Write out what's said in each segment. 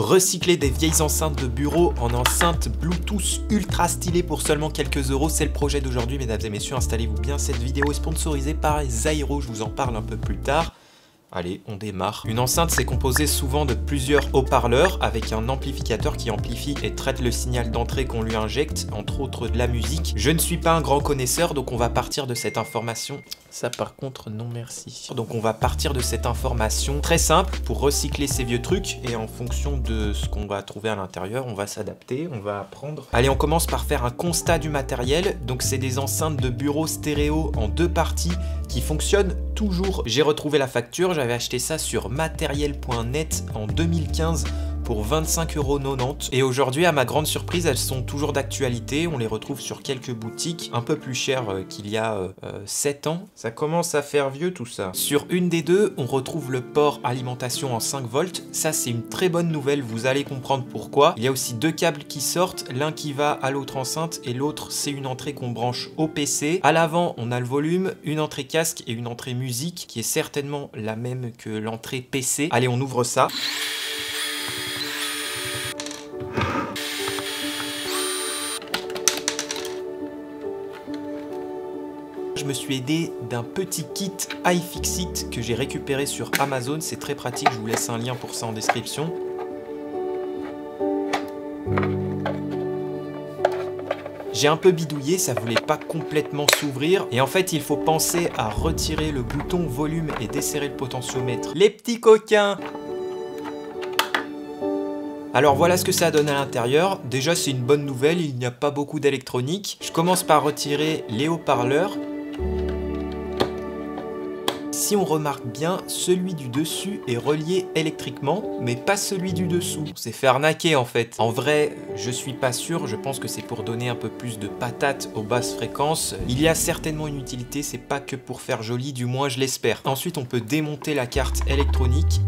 Recycler des vieilles enceintes de bureau en enceintes Bluetooth ultra stylées pour seulement quelques euros, c'est le projet d'aujourd'hui mesdames et messieurs, installez-vous bien. Cette vidéo est sponsorisée par Zyro, je vous en parle un peu plus tard. Allez, on démarre. Une enceinte, c'est composé souvent de plusieurs haut-parleurs avec un amplificateur qui amplifie et traite le signal d'entrée qu'on lui injecte, entre autres de la musique. Je ne suis pas un grand connaisseur, donc on va partir de cette information. Ça par contre, non merci. Donc on va partir de cette information très simple pour recycler ces vieux trucs et en fonction de ce qu'on va trouver à l'intérieur, on va s'adapter, on va apprendre. Allez, on commence par faire un constat du matériel. Donc c'est des enceintes de bureau stéréo en deux parties qui fonctionnent toujours. J'ai retrouvé la facture, j'avais acheté ça sur matériel.net en 2015 pour 25,90 € et aujourd'hui à ma grande surprise elles sont toujours d'actualité, on les retrouve sur quelques boutiques un peu plus chères qu'il y a 7 ans. Ça commence à faire vieux tout ça. Sur une des deux on retrouve le port alimentation en 5 volts, ça c'est une très bonne nouvelle, vous allez comprendre pourquoi. Il y a aussi deux câbles qui sortent, l'un qui va à l'autre enceinte et l'autre c'est une entrée qu'on branche au PC. À l'avant on a le volume, une entrée casque et une entrée musique qui est certainement la même que l'entrée PC. Allez on ouvre ça. Je me suis aidé d'un petit kit iFixit que j'ai récupéré sur Amazon, c'est très pratique, je vous laisse un lien pour ça en description. J'ai un peu bidouillé, ça voulait pas complètement s'ouvrir et en fait il faut penser à retirer le bouton volume et desserrer le potentiomètre. Les petits coquins! Alors voilà ce que ça donne à l'intérieur. Déjà c'est une bonne nouvelle, il n'y a pas beaucoup d'électronique. Je commence par retirer les haut-parleurs. Si on remarque bien, celui du dessus est relié électriquement, mais pas celui du dessous. On s'est fait arnaquer en fait. En vrai, je suis pas sûr, je pense que c'est pour donner un peu plus de patate aux basses fréquences. Il y a certainement une utilité, c'est pas que pour faire joli, du moins je l'espère. Ensuite, on peut démonter la carte électronique.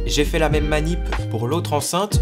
J'ai fait la même manip pour l'autre enceinte.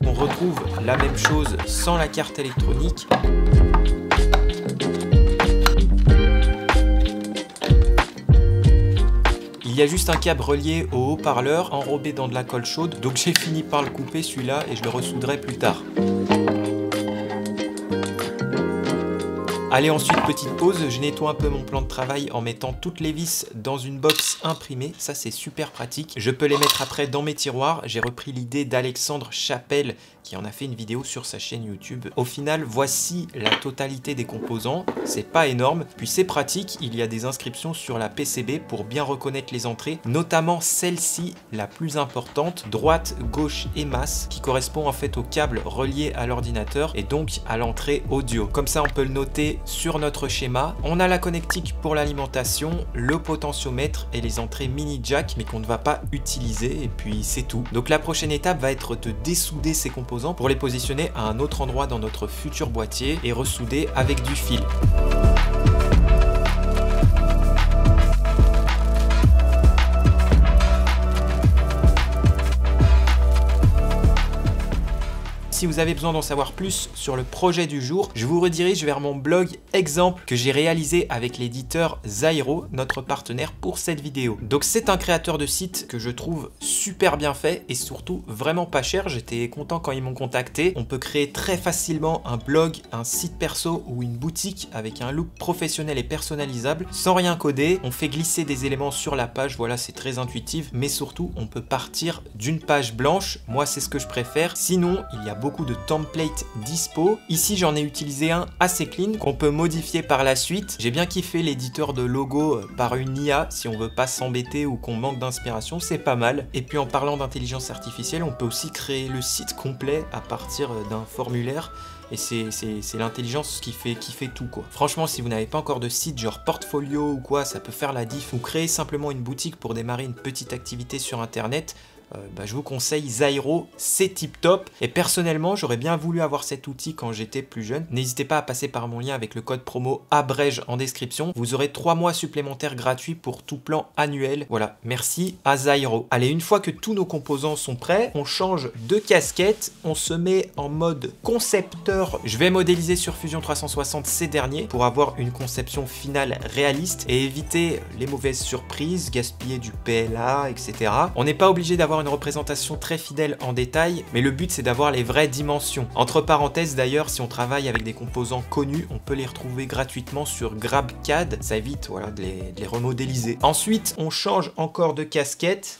On retrouve la même chose sans la carte électronique. Il y a juste un câble relié au haut-parleur enrobé dans de la colle chaude, donc j'ai fini par le couper celui-là et je le ressouderai plus tard. Allez, ensuite petite pause, je nettoie un peu mon plan de travail en mettant toutes les vis dans une box imprimée, ça c'est super pratique. Je peux les mettre après dans mes tiroirs, j'ai repris l'idée d'Alexandre Chapelle qui en a fait une vidéo sur sa chaîne YouTube. Au final, voici la totalité des composants, c'est pas énorme, puis c'est pratique, il y a des inscriptions sur la PCB pour bien reconnaître les entrées, notamment celle-ci, la plus importante, droite, gauche et masse, qui correspond en fait au câble relié à l'ordinateur et donc à l'entrée audio. Comme ça, on peut le noter sur notre schéma. On a la connectique pour l'alimentation, le potentiomètre et les entrées mini jack, mais qu'on ne va pas utiliser, et puis c'est tout. Donc la prochaine étape va être de dessouder ces composants pour les positionner à un autre endroit dans notre futur boîtier et ressouder avec du fil. Si vous avez besoin d'en savoir plus sur le projet du jour, je vous redirige vers mon blog exemple que j'ai réalisé avec l'éditeur Zyro, notre partenaire pour cette vidéo. Donc c'est un créateur de site que je trouve super bien fait et surtout vraiment pas cher. J'étais content quand ils m'ont contacté. On peut créer très facilement un blog, un site perso ou une boutique avec un look professionnel et personnalisable sans rien coder. On fait glisser des éléments sur la page, voilà, c'est très intuitif, mais surtout on peut partir d'une page blanche. Moi c'est ce que je préfère. Sinon il y a beaucoup de templates dispo. Ici j'en ai utilisé un assez clean qu'on peut modifier par la suite. J'ai bien kiffé l'éditeur de logo par une IA si on veut pas s'embêter ou qu'on manque d'inspiration, c'est pas mal. Et puis en parlant d'intelligence artificielle, on peut aussi créer le site complet à partir d'un formulaire. Et c'est l'intelligence qui fait tout quoi. Franchement, si vous n'avez pas encore de site genre portfolio ou quoi, ça peut faire la diff. Ou créer simplement une boutique pour démarrer une petite activité sur internet. je vous conseille Zyro, c'est tip top. Et personnellement, j'aurais bien voulu avoir cet outil quand j'étais plus jeune. N'hésitez pas à passer par mon lien avec le code promo ABREJ en description. Vous aurez 3 mois supplémentaires gratuits pour tout plan annuel. Voilà, merci à Zyro. Allez, une fois que tous nos composants sont prêts, on change de casquette, on se met en mode concepteur. Je vais modéliser sur Fusion 360 ces derniers pour avoir une conception finale réaliste et éviter les mauvaises surprises, gaspiller du PLA, etc. On n'est pas obligé d'avoir une représentation très fidèle en détail, mais le but c'est d'avoir les vraies dimensions. Entre parenthèses d'ailleurs, si on travaille avec des composants connus, on peut les retrouver gratuitement sur GrabCAD, ça évite voilà, de les remodéliser. Ensuite, on change encore de casquette.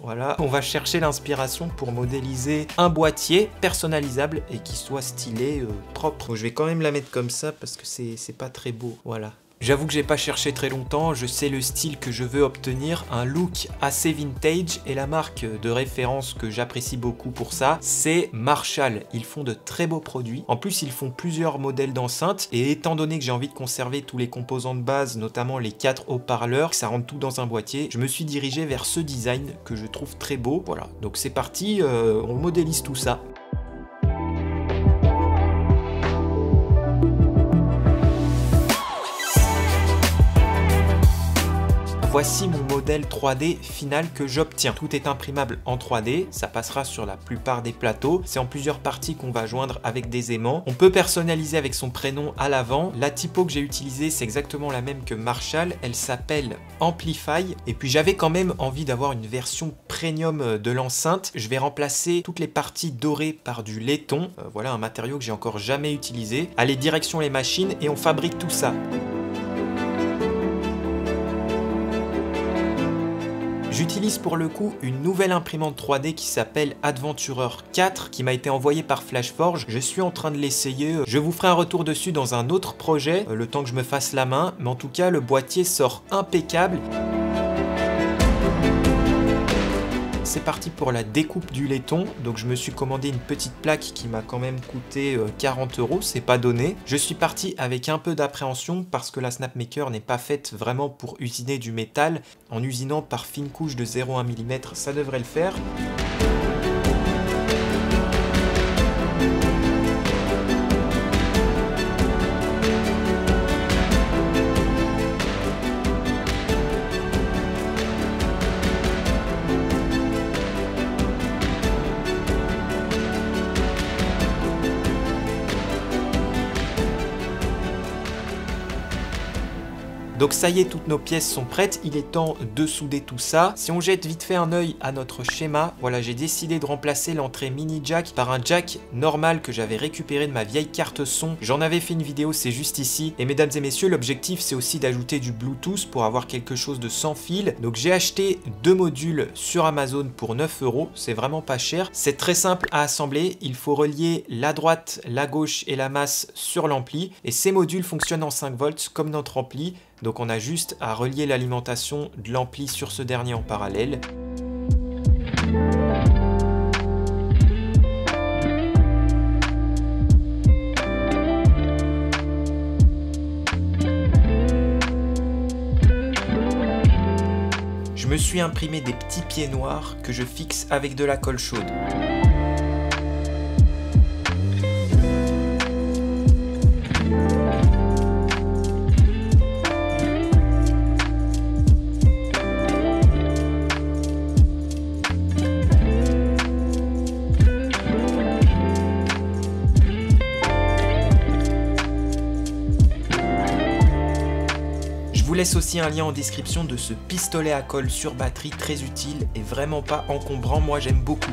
Voilà, on va chercher l'inspiration pour modéliser un boîtier personnalisable et qui soit stylé, propre. Donc, je vais quand même la mettre comme ça parce que c'est pas très beau, voilà. J'avoue que j'ai pas cherché très longtemps, je sais le style que je veux obtenir, un look assez vintage, et la marque de référence que j'apprécie beaucoup pour ça, c'est Marshall. Ils font de très beaux produits. En plus, ils font plusieurs modèles d'enceintes, et étant donné que j'ai envie de conserver tous les composants de base, notamment les 4 haut-parleurs, que ça rentre tout dans un boîtier, je me suis dirigé vers ce design que je trouve très beau. Voilà, donc c'est parti, on modélise tout ça. Voici mon modèle 3D final que j'obtiens. Tout est imprimable en 3D, ça passera sur la plupart des plateaux. C'est en plusieurs parties qu'on va joindre avec des aimants. On peut personnaliser avec son prénom à l'avant. La typo que j'ai utilisée, c'est exactement la même que Marshall. Elle s'appelle Amplify. Et puis j'avais quand même envie d'avoir une version premium de l'enceinte. Je vais remplacer toutes les parties dorées par du laiton. Voilà un matériau que j'ai encore jamais utilisé. Allez, direction les machines et on fabrique tout ça. J'utilise pour le coup une nouvelle imprimante 3D qui s'appelle Adventurer 4 qui m'a été envoyée par Flashforge. Je suis en train de l'essayer. Je vous ferai un retour dessus dans un autre projet, le temps que je me fasse la main. Mais en tout cas, le boîtier sort impeccable. C'est parti pour la découpe du laiton. Donc je me suis commandé une petite plaque qui m'a quand même coûté 40 €, c'est pas donné. Je suis parti avec un peu d'appréhension parce que la Snapmaker n'est pas faite vraiment pour usiner du métal. En usinant par fine couche de 0,1 mm, ça devrait le faire. Donc ça y est, toutes nos pièces sont prêtes, il est temps de souder tout ça. Si on jette vite fait un œil à notre schéma, voilà, j'ai décidé de remplacer l'entrée mini jack par un jack normal que j'avais récupéré de ma vieille carte son. J'en avais fait une vidéo, c'est juste ici. Et mesdames et messieurs, l'objectif c'est aussi d'ajouter du Bluetooth pour avoir quelque chose de sans fil. Donc j'ai acheté 2 modules sur Amazon pour 9 €, c'est vraiment pas cher. C'est très simple à assembler, il faut relier la droite, la gauche et la masse sur l'ampli. Et ces modules fonctionnent en 5 volts comme notre ampli. Donc on a juste à relier l'alimentation de l'ampli sur ce dernier en parallèle. Je me suis imprimé des petits pieds noirs que je fixe avec de la colle chaude. Je vous laisse aussi un lien en description de ce pistolet à colle sur batterie très utile et vraiment pas encombrant, moi j'aime beaucoup.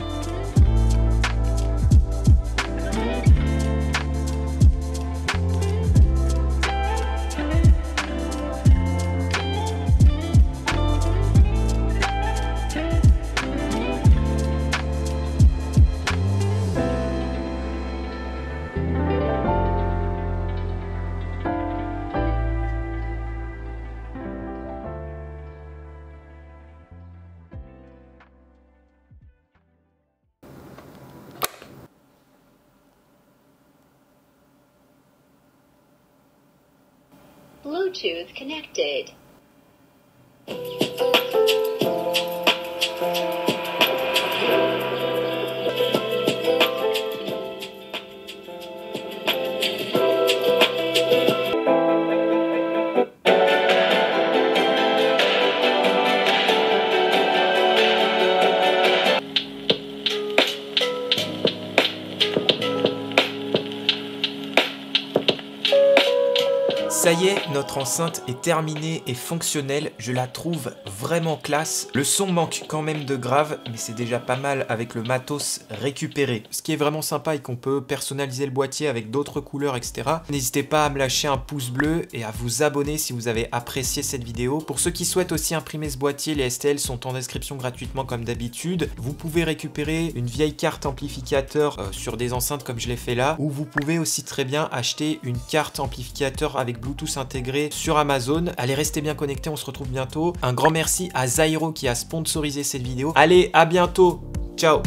Bluetooth connected. Ça y est, notre enceinte est terminée et fonctionnelle, je la trouve vraiment classe. Le son manque quand même de grave, mais c'est déjà pas mal avec le matos récupéré. Ce qui est vraiment sympa et qu'on peut personnaliser le boîtier avec d'autres couleurs, etc. N'hésitez pas à me lâcher un pouce bleu et à vous abonner si vous avez apprécié cette vidéo. Pour ceux qui souhaitent aussi imprimer ce boîtier, les STL sont en description gratuitement comme d'habitude. Vous pouvez récupérer une vieille carte amplificateur sur des enceintes comme je l'ai fait là, ou vous pouvez aussi très bien acheter une carte amplificateur avec Bluetooth intégré sur Amazon. Allez, restez bien connectés, on se retrouve bientôt. Un grand merci à Zyro qui a sponsorisé cette vidéo. Allez, à bientôt, ciao.